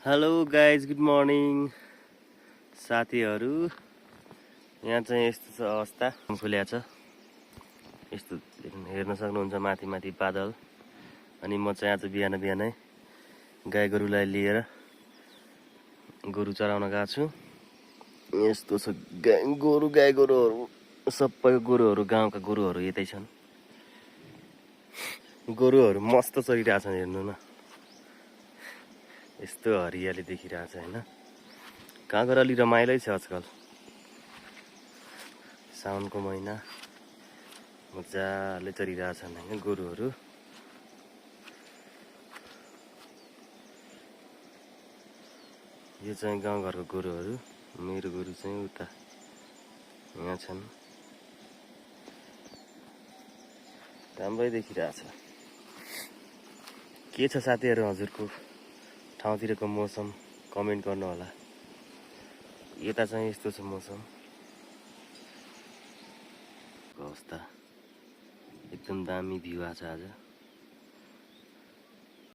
Hello guys, good morning साथीहरू। यहाँ चाहिँ यस्तो छ अवस्था, फुल्या छ। यस्तो हेर्न सक्नुहुन्छ माथि माथि बादल। अनि म चाहिँ आज बिहानै गाई गोरुलाई लिएर गोरु चराउन गएको छु। यस्तो छ गाई गोरुहरू, सबै गोरुहरू, गाउँका गोरुहरू यतै छन्। गोरुहरू मस्त चरिरहेछन्, हेर्नु न। यस्तो हरियाली देखिरहेछ हैन। कहाँ गएर अलि रमाइलै छ आजकल। साउनको महिना मजाले चरिरहेछन् हैन गोरुहरू। यो चाहिँ गाउँघरको गोरुहरू। मेरो गोरु चाहिँ उता यहाँ छन्। राम्रै देखिरहेछ। के छ साथीहरू हजुरको ठाउँतिरको मौसम कमेन्ट गर्नु होला। यता चाहिँ यस्तो छ मौसम अवस्था। एकदम दामी भ्यू आछ आज।